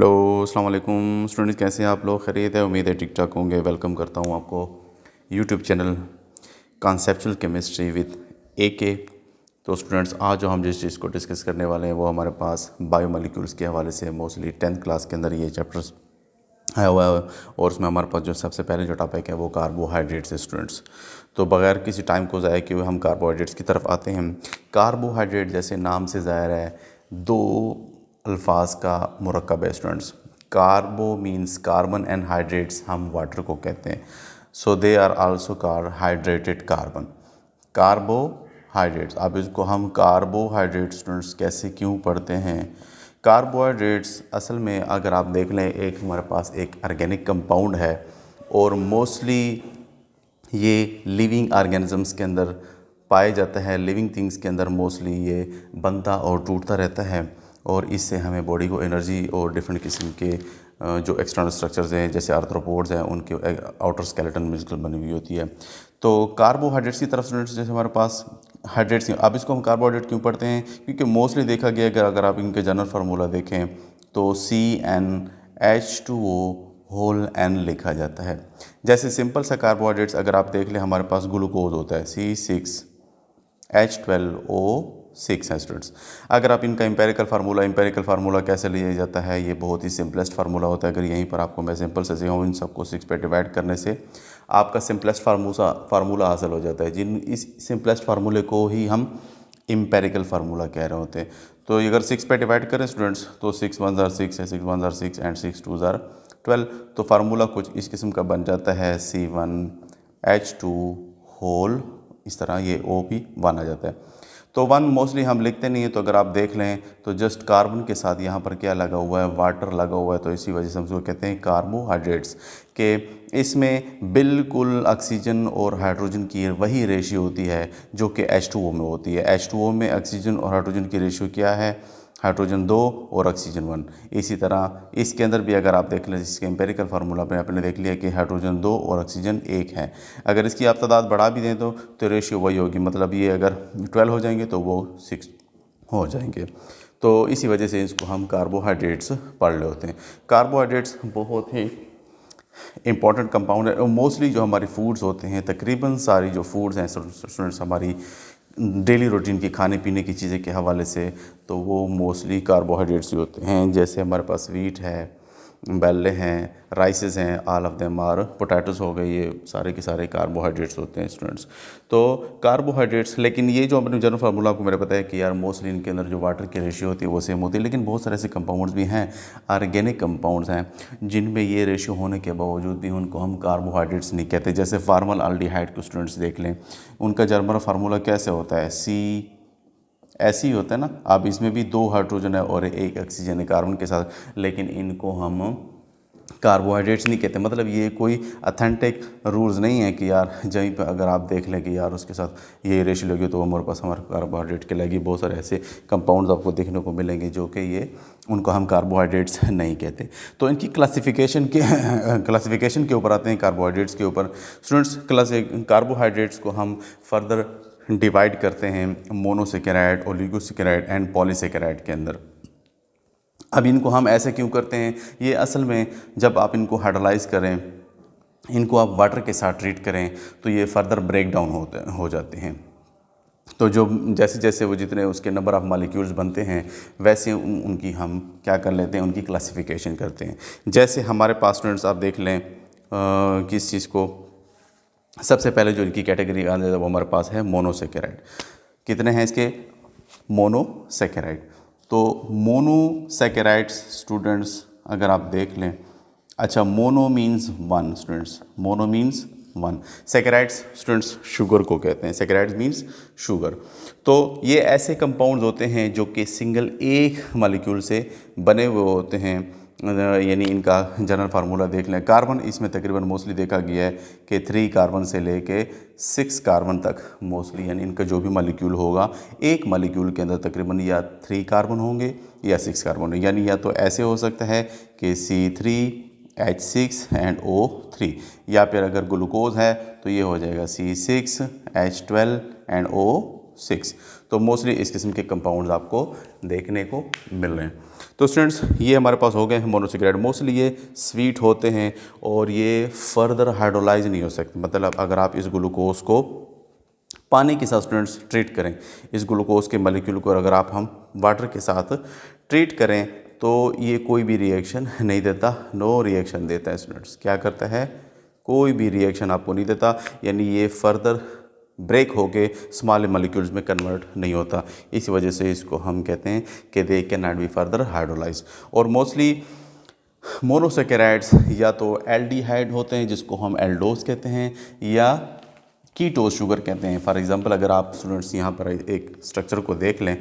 Hello अस्सलाम वालेकुम students, कैसे हैं आप लोग? खैरियत है? उम्मीद है ठीक ठाक होंगे। वेलकम करता हूं आपको YouTube channel conceptual chemistry with AK। तो स्टूडेंट्स, आज जो हम जिस चीज़ को डिस्कस करने वाले हैं वो हमारे पास बायोमोलिक्यूल्स के हवाले से मोस्टली 10th क्लास के अंदर ये चैप्टर्स आया हुआ है और उसमें हमारे पास जो सबसे पहले जो टॉपिक है वो कार्बोहाइड्रेट्स है स्टूडेंट्स। तो बगैर किसी टाइम को ज़ाया किए हुए हम कार्बोहाइड्रेट्स की तरफ आते हैं। कार्बोहाइड्रेट जैसे नाम से ज़ाहिर है दो अल्फाज का मुरक्कब है students. Carbo means carbon and hydrates हम वाटर को कहते हैं। So they are also hydrated carbon carbohydrates. अब इसको हम कार्बोहाइड्रेट स्टूडेंट्स कैसे क्यों पढ़ते हैं? कार्बोहाइड्रेट्स असल में अगर आप देख लें, एक हमारे पास एक ऑर्गेनिक कंपाउंड है और मोस्टली ये लिविंग ऑर्गेनिजम्स के अंदर पाया जाता है। लिविंग थिंग्स के अंदर मोस्टली ये बनता और टूटता रहता है और इससे हमें बॉडी को एनर्जी और डिफरेंट किस्म के जो एक्सटर्नल स्ट्रक्चर्स हैं जैसे आर्थ्रोपोड्स हैं उनके आउटर स्केलेटन मस्कुल बनी हुई होती है। तो कार्बोहाइड्रेट्स की तरफ स्टूडेंट्स जैसे हमारे पास हाइड्रेट्स, अब इसको हम कार्बोहाइड्रेट क्यों पढ़ते हैं? क्योंकि मोस्टली देखा गया है अगर आप इनके जनरल फार्मूला देखें तो CnH2O होल N लिखा जाता है। जैसे सिंपल सा कार्बोहाइड्रेट्स अगर आप देख लें, हमारे पास ग्लूकोज होता है C6H12O6 है स्टूडेंट्स। अगर आप इनका इंपेरिकल फार्मूला कैसे लिया जाता है, ये बहुत ही सिंपलेस्ट फार्मूला होता है। अगर यहीं पर आपको मैं सिंपल से सिखाऊँ, इन सबको 6 पे डिवाइड करने से आपका सिंपलेस्ट फार्मूला हासिल हो जाता है। इस सिंपलेस्ट फार्मूले को ही हम इंपेरिकल फार्मूला कह रहे होते हैं। तो अगर 6 पे डिवाइड करें स्टूडेंट्स तो 6 1 ज़ार 6 है, 6 1 ज़ार 6 एंड 6 2 ज़ार 12। तो फार्मूला कुछ इस किस्म का बन जाता है C1H2 होल, इस तरह ये O भी 1 आ जाता है। तो 1 मोस्टली हम लिखते नहीं है, तो अगर आप देख लें तो जस्ट कार्बन के साथ यहाँ पर क्या लगा हुआ है, वाटर लगा हुआ है। तो इसी वजह से हम उसको कहते हैं कार्बोहाइड्रेट्स के इसमें बिल्कुल ऑक्सीजन और हाइड्रोजन की वही रेशियो होती है जो कि H2O में होती है। H2O में ऑक्सीजन और हाइड्रोजन की रेशियो क्या है? हाइड्रोजन 2 और ऑक्सीजन 1। इसी तरह इसके अंदर भी अगर आप देख लें, इसके एम्पेरिकल फार्मूला पे आपने देख लिया कि हाइड्रोजन 2 और ऑक्सीजन 1 है। अगर इसकी आप तादाद बढ़ा भी दें तो रेशियो वही होगी, मतलब ये अगर 12 हो जाएंगे तो वो 6 हो जाएंगे। तो इसी वजह से इसको हम कार्बोहाइड्रेट्स पढ़ रहे होते हैं। कार्बोहाइड्रेट्स बहुत ही इंपॉर्टेंट कंपाउंड है और मोस्टली जो हमारी फूड्स होते हैं, तकरीबन सारी जो फूड्स हैं स्टूडेंट्स हमारी डेली रूटीन की खाने पीने की चीज़ें के हवाले से, तो वो मोस्टली कार्बोहाइड्रेट्स ही होते हैं। जैसे हमारे पास वीट है, बैले हैं, राइसेस हैं, all of them are potatoes हो गए, ये सारे के सारे कार्बोहाइड्रेट्स होते हैं स्टूडेंट्स। तो कार्बोहाइड्रेट्स, लेकिन ये जो अपने जनरल फार्मूला आपको मेरे पता है कि यार मोस्टली इनके अंदर जो वाटर की रेशियो होती है वो सेम होती है, लेकिन बहुत सारे ऐसे कंपाउंड्स भी हैं, ऑर्गेनिक कंपाउंड्स हैं, जिनमें ये रेशियो होने के बावजूद भी उनको हम कार्बोहाइड्रेट्स नहीं कहते। जैसे फार्मल अल्डिहाइड को स्टूडेंट्स देख लें, उनका जनरल फार्मूला कैसे होता है? ऐसे ही होता है ना। अब इसमें भी 2 हाइड्रोजन है और 1 ऑक्सीजन है कार्बन के साथ, लेकिन इनको हम कार्बोहाइड्रेट्स नहीं कहते। मतलब ये कोई अथेंटिक रूल्स नहीं है कि यार जहीं पर अगर आप देख लें कि यार उसके साथ ये रेशियो लगी तो हमारे पास हमारे कार्बोहाइड्रेट के लगी। बहुत सारे ऐसे कंपाउंड्स आपको देखने को मिलेंगे जो कि ये उनको हम कार्बोहाइड्रेट्स नहीं कहते। तो इनकी क्लासिफिकेशन के ऊपर आते हैं, कार्बोहाइड्रेट्स के ऊपर स्टूडेंट्स। कार्बोहाइड्रेट्स को हम फर्दर डिवाइड करते हैं मोनोसेकेराइड, ओलिगोसेकेराइड एंड पॉलीसेकेराइड के अंदर। अब इनको हम ऐसे क्यों करते हैं? ये असल में जब आप इनको हाइड्रोलाइज करें, इनको आप वाटर के साथ ट्रीट करें तो ये फर्दर ब्रेक डाउन हो जाते हैं। तो जो जैसे जैसे वो जितने उसके नंबर ऑफ़ मॉलिक्यूल्स बनते हैं वैसे उनकी हम क्या कर लेते हैं, उनकी क्लासिफिकेशन करते हैं। जैसे हमारे पास स्टूडेंट्स आप देख लें किस चीज़ को, सबसे पहले जो इनकी कैटेगरी आ जाता है वो हमारे पास है मोनोसेकेराइड। कितने हैं इसके? मोनोसेकेराइड। तो मोनोसेकेराइड्स स्टूडेंट्स अगर आप देख लें, अच्छा mono means 1 students, mono means 1। Saccharides students sugar को कहते हैं, सेकेराइड्स मीन्स शुगर। तो ये ऐसे कंपाउंड्स होते हैं जो कि सिंगल एक मॉलिक्यूल से बने हुए होते हैं, यानी इनका जनरल फार्मूला देख लें। कार्बन इसमें तकरीबन मोस्टली देखा गया है कि 3 कार्बन से लेके 6 कार्बन तक मोस्टली, यानी इनका जो भी मॉलिक्यूल होगा एक मॉलिक्यूल के अंदर तकरीबन या 3 कार्बन होंगे या 6 कार्बन होंगे। यानी या तो ऐसे हो सकता है कि C3H6 एंड O3, या फिर अगर ग्लूकोज है तो ये हो जाएगा C6H12 एंड O6। 6। तो मोस्टली इस किस्म के कंपाउंड्स आपको देखने को मिल रहे हैं। तो स्टूडेंट्स ये हमारे पास हो गए हैं मोनोसेकेराइड। मोस्टली ये स्वीट होते हैं और ये फर्दर हाइड्रोलाइज नहीं हो सकते। मतलब अगर आप इस ग्लूकोज को पानी के साथ स्टूडेंट्स ट्रीट करें, इस ग्लूकोज के मॉलिक्यूल को अगर हम वाटर के साथ ट्रीट करें तो ये कोई भी रिएक्शन नहीं देता, नो रिएक्शन देता है स्टूडेंट्स। क्या करता है? कोई भी रिएक्शन आपको नहीं देता, यानी ये फर्दर ब्रेक होके स्मॉल मॉलिक्यूल्स में कन्वर्ट नहीं होता। इस वजह से इसको हम कहते हैं कि they can not be further hydrolyse. और मोस्टली मोनोसेकेराइड्स या तो एल्डिहाइड होते हैं जिसको हम एल्डोज कहते हैं, या कीटोज शुगर कहते हैं। फॉर एग्जांपल अगर आप स्टूडेंट्स यहाँ पर एक स्ट्रक्चर को देख लें,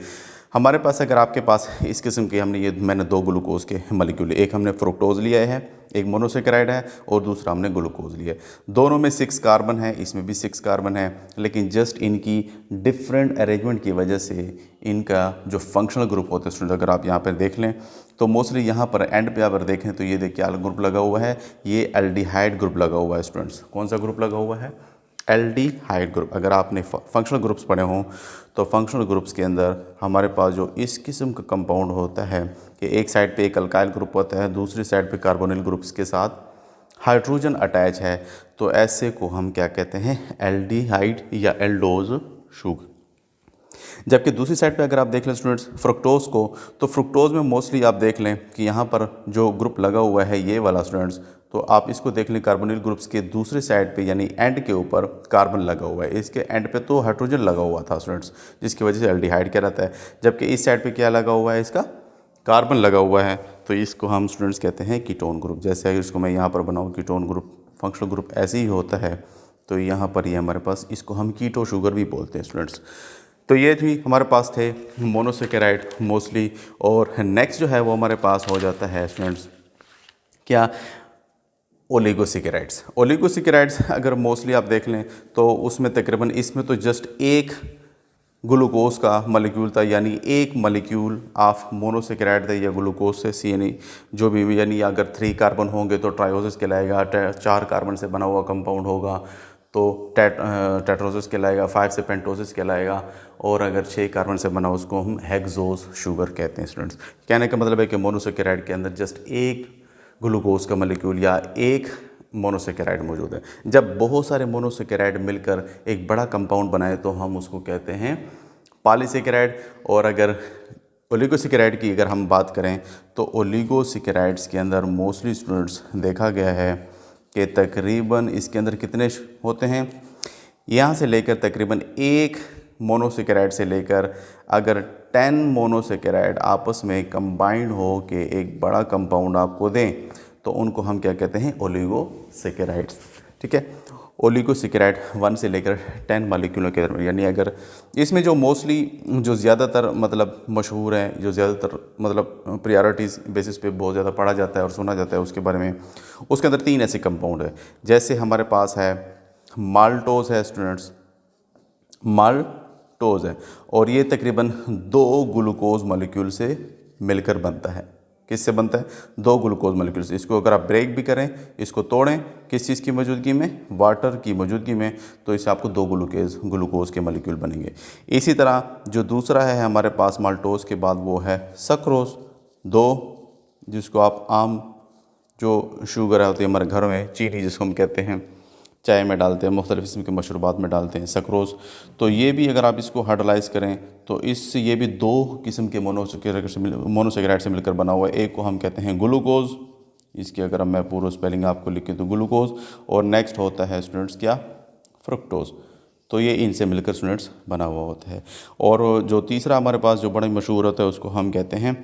हमारे पास अगर आपके पास इस किस्म के मैंने दो ग्लूकोज के मॉलिक्यूल, एक हमने फ्रुक्टोज लिया है, एक मोनोसेकेराइड है, और दूसरा हमने ग्लूकोज लिया है। दोनों में 6 कार्बन है, इसमें भी 6 कार्बन है, लेकिन जस्ट इनकी डिफरेंट अरेंजमेंट की वजह से इनका जो फंक्शनल ग्रुप होते हैं स्टूडेंट, अगर आप यहाँ पर देख लें तो मोस्टली यहाँ पर एंड पे अगर देखें तो ये देखिए क्या ग्रुप लगा हुआ है, ये एल्डिहाइड ग्रुप लगा हुआ है स्टूडेंट्स। कौन सा ग्रुप लगा हुआ है? Aldehyde group. अगर आपने फंक्शनल ग्रुप्स पढ़े हों तो फंक्शनल ग्रुप्स के अंदर हमारे पास जो इस किस्म का कंपाउंड होता है कि एक साइड पे एक अल्काइल ग्रुप होता है, दूसरी साइड पे कार्बोनिल ग्रुप्स के साथ हाइड्रोजन अटैच है, तो ऐसे को हम क्या कहते हैं? एल्डिहाइड या एल्डोज शुगर। जबकि दूसरी साइड पे अगर आप देख लें स्टूडेंट्स फ्रुक्टोज को, तो फ्रुक्टोज में मोस्टली आप देख लें कि यहाँ पर जो ग्रुप लगा हुआ है ये वाला स्टूडेंट्स, तो आप इसको देख लें कार्बोनिल ग्रुप्स के दूसरे साइड पे यानी एंड के ऊपर कार्बन लगा हुआ है, इसके एंड पे तो हाइड्रोजन लगा हुआ था स्टूडेंट्स, जिसकी वजह से एल्डिहाइड कहलाता है। जबकि इस साइड पे क्या लगा हुआ है? इसका कार्बन लगा हुआ है, तो इसको हम स्टूडेंट्स कहते हैं कीटोन ग्रुप। जैसे अगर इसको मैं यहाँ पर बनाऊँ कीटोन ग्रुप, फंक्शनल ग्रुप ऐसे ही होता है, तो यहाँ पर ये हमारे पास इसको हम कीटो शुगर भी बोलते हैं स्टूडेंट्स। तो ये भी हमारे पास थे मोनोसेकेराइड मोस्टली। और नेक्स्ट जो है वो हमारे पास हो जाता है स्टूडेंट्स क्या? ओलिगोसेकेराइड्स। ओलिगोसेकेराइड्स अगर मोस्टली आप देख लें तो उसमें तकरीबन इसमें तो जस्ट एक ग्लूकोज का मॉलिक्यूल था, यानी एक मॉलिक्यूल ऑफ मोनोसेकेराइड था या ग्लूकोज से, यानी जो भी, यानी अगर 3 कार्बन होंगे तो ट्रायोसिस कहलाएगा, 4 कार्बन से बना हुआ कंपाउंड होगा तो टेट्रोसिस कहलाएगा, 5 से पेंटोसिस कहलाएगा, और अगर 6 कार्बन से बना उसको हम हेक्सोज शुगर कहते हैं स्टूडेंट्स। कहने का मतलब है कि मोनोसेकेराइड के अंदर जस्ट एक ग्लूकोज का मॉलिक्यूल या एक मोनोसेकेराइड मौजूद है। जब बहुत सारे मोनोसेकेराइड मिलकर एक बड़ा कंपाउंड बनाए तो हम उसको कहते हैं पॉलीसेकेराइड। और अगर ओलिगोसेकेराइड की अगर हम बात करें तो ओलिगोसेकेराइड्स के अंदर मोस्टली स्टूडेंट्स देखा गया है कि तकरीबन इसके अंदर कितने होते हैं? यहाँ से लेकर तकरीबन एक मोनोसेकेराइड से लेकर अगर 10 मोनोसेकेराइड आपस में कंबाइंड हो के एक बड़ा कंपाउंड आपको दें तो उनको हम क्या कहते हैं? ओलिगोसेकेराइड्स। ठीक है, ओलिगोसेकेराइड 1 से लेकर 10 मॉलिक्यूलों के दरमियान, यानी अगर इसमें जो मोस्टली जो ज़्यादातर मतलब मशहूर हैं, जो ज़्यादातर मतलब प्रायोरिटीज़ बेसिस पे बहुत ज़्यादा पढ़ा जाता है और सुना जाता है उसके बारे में, उसके अंदर 3 ऐसे कंपाउंड है। जैसे हमारे पास है माल्टोज है स्टूडेंट्स, माल्टोज है, और ये तकरीबन 2 ग्लूकोज मॉलिक्यूल से मिलकर बनता है। किससे बनता है? 2 ग्लूकोज मॉलिक्यूल से। इसको अगर आप ब्रेक भी करें, इसको तोड़ें किस चीज़ की मौजूदगी में? वाटर की मौजूदगी में, तो इससे आपको 2 ग्लूकोज के मॉलिक्यूल बनेंगे। इसी तरह जो दूसरा है हमारे पास माल्टोज के बाद वो है सक्रोज 2, जिसको आप आम जो शुगर होती है हमारे घर में, चीनी जिसको हम कहते हैं, चाय में डालते हैं, मुख्तलिफ़ किस्म के मशरूबात में डालते हैं सक्रोज, तो ये भी अगर आप इसको हाइड्रोलाइज करें तो इससे ये भी 2 किस्म के मोनोसेकेराइड से मिलकर बना हुआ है। एक को हम कहते हैं ग्लूकोज, इसकी अगर मैं पूरा स्पेलिंग आपको लिख के दूँ ग्लूकोज, और नेक्स्ट होता है स्टूडेंट्स क्या? फ्रुक्टोज। तो ये इनसे मिलकर स्टूडेंट्स बना हुआ होता है। और जो तीसरा हमारे पास जो बड़ा मशहूर होता है उसको हम कहते हैं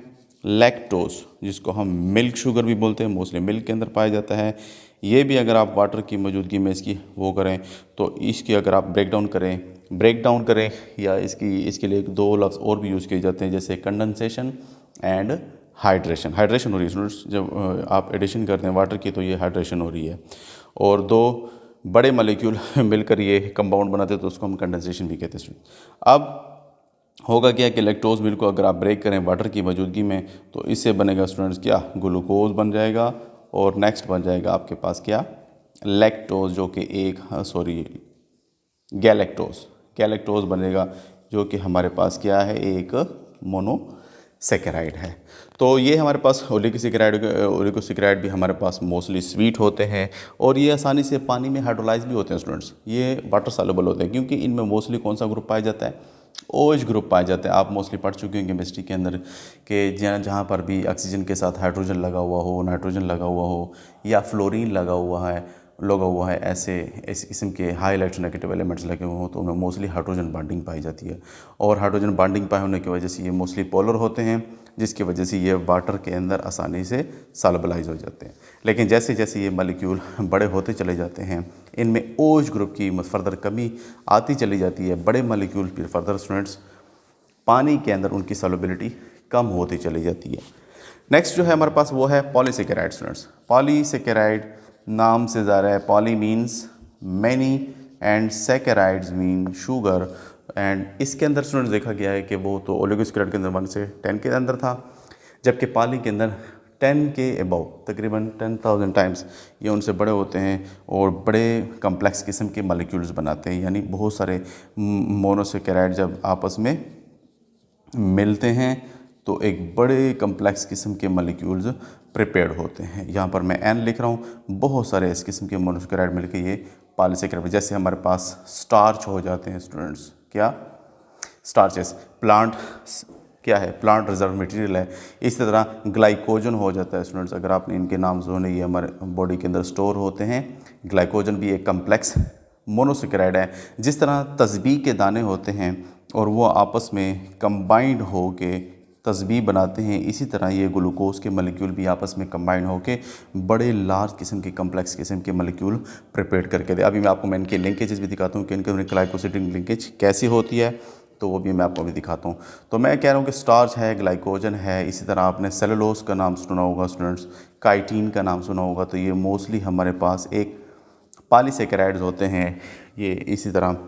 लैक्टोज, जिसको हम मिल्क शुगर भी बोलते हैं, मोस्टली मिल्क के अंदर पाया जाता है। ये भी अगर आप वाटर की मौजूदगी में इसकी वो करें तो इसकी अगर आप ब्रेक डाउन करें या इसके लिए 2 लफ्ज़ और भी यूज़ किए जाते हैं, जैसे कंडेंसेशन एंड हाइड्रेशन। हाइड्रेशन हो रही है स्टूडेंट्स, जब आप एडिशन करते हैं वाटर की तो ये हाइड्रेशन हो रही है, और 2 बड़े मॉलिक्यूल मिलकर ये कंपाउंड बनाते हैं तो उसको हम कंडेंसेशन भी कहते हैं स्टूडेंट। अब होगा क्या कि लैक्टोज मिल्क को अगर आप ब्रेक करें वाटर की मौजूदगी में तो इससे बनेगा स्टूडेंट्स क्या? ग्लूकोज बन जाएगा, और नेक्स्ट बन जाएगा आपके पास क्या? लैक्टोज, जो कि गैलेक्टोज बनेगा। जो कि हमारे पास क्या है, एक मोनोसेकेराइड है। तो ये हमारे पास ओलिगोसेकेराइड भी हमारे पास मोस्टली स्वीट होते हैं और ये आसानी से पानी में हाइड्रोलाइज भी होते हैं स्टूडेंट्स। ये वाटर सॉल्युबल होते हैं क्योंकि इनमें मोस्टली कौन सा ग्रुप पाया जाता है, OH ग्रुप पाया जाता है। आप मोस्टली पढ़ चुके हैं केमिस्ट्री के अंदर कि जहाँ पर भी ऑक्सीजन के साथ हाइड्रोजन लगा हुआ हो, नाइट्रोजन लगा हुआ हो या फ्लोरीन लगा हुआ है ऐसे इस किस्म के हाई इलेक्ट्रोनेगेटिव एलिमेंट्स लगे हुए हों तो उनमें मोस्टली हाइड्रोजन बॉन्डिंग पाई जाती है। और हाइड्रोजन बॉन्डिंग पाए होने की वजह से ये मोस्टली पोलर होते हैं, जिसकी वजह से ये वाटर के अंदर आसानी से सॉल्युबलाइज हो जाते हैं। लेकिन जैसे जैसे ये मॉलिक्यूल बड़े होते चले जाते हैं, इनमें OH ग्रुप की फर्दर कमी आती चली जाती है। बड़े मॉलिक्यूल फिर फर्दर स्टूडेंट्स पानी के अंदर उनकी सॉल्युबिलिटी कम होती चली जाती है। नेक्स्ट जो है हमारे पास वो है पॉलीसेकेराइड स्टूडेंट्स। पॉलीसेकेराइड नाम से ज़ाहिर है, poly means many and saccharides mean sugar. And इसके अंदर स्टूडेंट्स देखा गया है कि वो तो ओलिगोसेकेराइड के अंदर 1 से 10 के अंदर था, जबकि पॉली के अंदर 10 के अबव तकरीबन 10,000 टाइम्स ये उनसे बड़े होते हैं और बड़े कम्प्लेक्स किस्म के मॉलिक्यूल्स बनाते हैं। यानी बहुत सारे मोनोसेकेराइड जब आपस में मिलते हैं तो एक बड़े कम्प्लेक्स किस्म के मॉलिक्यूल्स प्रिपेयर्ड होते हैं। यहाँ पर मैं एन लिख रहा हूँ, बहुत सारे इस किस्म के मोनोसेकेराइड मिलकर ये पॉलीसेकेराइड, जैसे हमारे पास स्टार्च हो जाते हैं स्टूडेंट्स, क्या स्टार्चेस, प्लांट क्या है, प्लांट रिजर्व मटेरियल है। इसी तरह ग्लाइकोजन हो जाता है स्टूडेंट्स, अगर आपने इनके नाम सुने, ये हमारे बॉडी के अंदर स्टोर होते हैं। ग्लाइकोजन भी एक कम्प्लेक्स मोनोसेकेराइड है। जिस तरह तस्बीह के दाने होते हैं और वो आपस में कंबाइंड हो के तस्बीह बनाते हैं, इसी तरह ये ग्लूकोज के मॉलिक्यूल भी आपस में कंबाइन होकर बड़े लार्ज किस्म के कम्प्लेक्स किस्म के मॉलिक्यूल प्रिपेयर करके दे। अभी मैं इनके लिंकेजेस भी दिखाता हूँ कि इनके ग्लाइकोसिडिक लिंकेज कैसी होती है, तो वो भी मैं आपको अभी दिखाता हूँ। तो मैं कह रहा हूँ कि स्टार्च है, ग्लाइकोजन है, इसी तरह आपने सेलुलोज का नाम सुना होगा स्टूडेंट्स, काइटिन का नाम सुना होगा। तो ये मोस्टली हमारे पास एक पॉलीसेकेराइड्स होते हैं। ये इसी तरह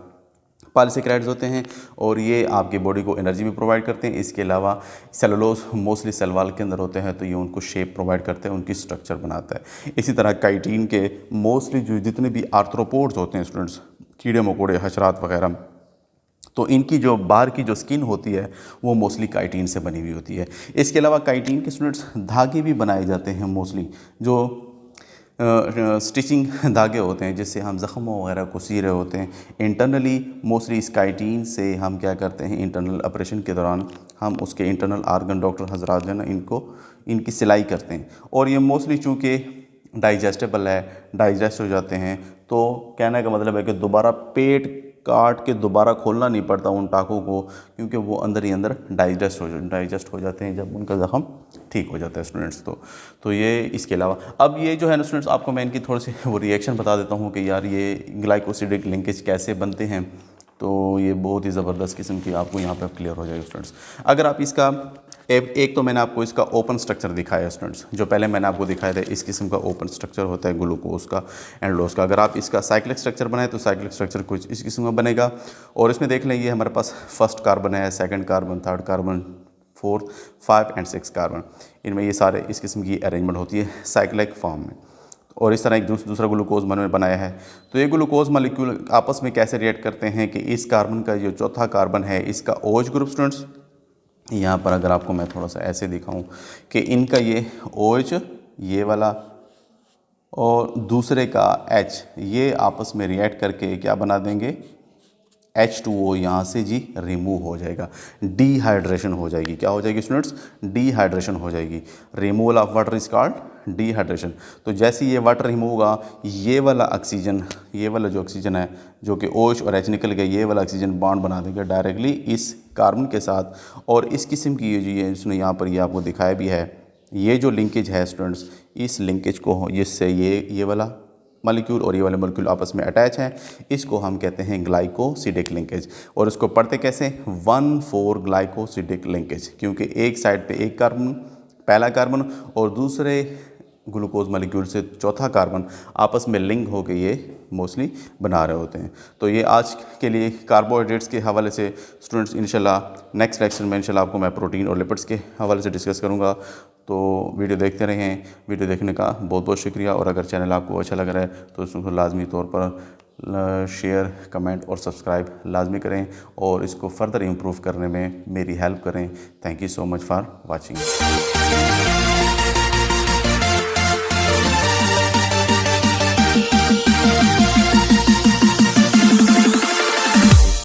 पॉलीसेकेराइड्स होते हैं और ये आपकी बॉडी को एनर्जी भी प्रोवाइड करते हैं। इसके अलावा सेलुलोज मोस्टली सेल वॉल के अंदर होते हैं, तो ये उनको शेप प्रोवाइड करते हैं, उनकी स्ट्रक्चर बनाता है। इसी तरह काइटिन के मोस्टली जो जितने भी आर्थ्रोपोड्स होते हैं स्टूडेंट्स, कीड़े मकोड़े, हशरात वगैरह, तो इनकी जो बाहर की जो स्किन होती है वो मोस्टली काइटिन से बनी हुई होती है। इसके अलावा काइटिन के स्टूडेंट्स धागे भी बनाए जाते हैं, मोस्टली जो स्टिचिंग धागे होते हैं जिससे हम ज़ख्मों वगैरह को सी रहे होते हैं। इंटरनली मोस्टली इस काइटिन से हम क्या करते हैं, इंटरनल ऑपरेशन के दौरान हम उसके इंटरनल आर्गन डॉक्टर हजरात जो है ना इनकी सिलाई करते हैं। और ये मोस्टली चूँकि डाइजेस्टेबल है, डाइजेस्ट हो जाते हैं, तो कहने का मतलब है कि दोबारा पेट काट के दोबारा खोलना नहीं पड़ता उन टाकों को, क्योंकि वो अंदर ही अंदर डाइजेस्ट हो जाते हैं जब उनका ज़ख्म ठीक हो जाता है स्टूडेंट्स। तो ये इसके अलावा अब ये जो है ना स्टूडेंट्स, आपको मैं इनकी थोड़ी सी वो रिएक्शन बता देता हूँ कि यार ये ग्लाइकोसिडिक लिंकेज कैसे बनते हैं। तो ये बहुत ही ज़बरदस्त किस्म की आपको यहाँ पर क्लियर हो जाएगा स्टूडेंट्स। अगर आप इसका एक तो मैंने आपको इसका ओपन स्ट्रक्चर दिखाया है स्टूडेंट्स, जो पहले मैंने आपको दिखाया था, इस किस्म का ओपन स्ट्रक्चर होता है ग्लूकोज का एंड लोज का। अगर आप इसका साइक्लिक स्ट्रक्चर बनाए तो साइक्लिक स्ट्रक्चर कुछ इस किस्म का बनेगा। और इसमें देख लें, ये हमारे पास फर्स्ट कार्बन है, second carbon, third carbon, fourth, 5 and 6 carbon, इनमें ये सारे इस किस्म की अरेंजमेंट होती है साइक्लिक फॉर्म में। और इस तरह एक दूसरा ग्लूकोज मैंने बनाया है। तो ये ग्लूकोज मॉलिक्यूल आपस में कैसे रिएक्ट करते हैं कि इस कार्बन का जो चौथा कार्बन है इसका OH ग्रुप स्टूडेंट्स, यहाँ पर अगर आपको मैं थोड़ा सा ऐसे दिखाऊं कि इनका ये OH ये वाला और दूसरे का H, ये आपस में रिएक्ट करके क्या बना देंगे, H2O यहाँ से जी रिमूव हो जाएगा, डिहाइड्रेशन हो जाएगी। क्या हो जाएगी स्टूडेंट्स, डिहाइड्रेशन हो जाएगी। Removal of water is called dehydration. तो जैसे ये वाटर रिमूव होगा, ये वाला ऑक्सीजन, ये वाला जो ऑक्सीजन है जो कि OH और H निकल गया, ये वाला ऑक्सीजन बॉन्ड बना देगा डायरेक्टली इस कार्बन के साथ। और इस किस्म की ये इसने यहाँ पर ये आपको दिखाया भी है, ये जो लिंकेज है स्टूडेंट्स, इस लिंकेज को इससे ये वाला मॉलिक्यूल और ये वाले मॉलिक्यूल आपस में अटैच हैं, इसको हम कहते हैं ग्लाइकोसिडिक लिंकेज। और इसको पढ़ते कैसे, 1,4 ग्लाइकोसिडिक लिंकेज, क्योंकि एक साइड पे एक कार्बन, पहला कार्बन, और दूसरे ग्लूकोज मॉलिक्यूल से चौथा कार्बन आपस में लिंक होकर ये मोस्टली बना रहे होते हैं। तो ये आज के लिए कार्बोहाइड्रेट्स के हवाले से स्टूडेंट्स, इंशाल्लाह नेक्स्ट लेक्चर में इंशाल्लाह आपको मैं प्रोटीन और लिपिड्स के हवाले से डिस्कस करूँगा। तो वीडियो देखते रहें। वीडियो देखने का बहुत बहुत शुक्रिया। और अगर चैनल आपको अच्छा लग रहा है तो उसको लाजमी तौर पर शेयर, कमेंट और सब्सक्राइब लाजमी करें और इसको फर्दर इम्प्रूव करने में मेरी हेल्प करें। Thank you so much for watching.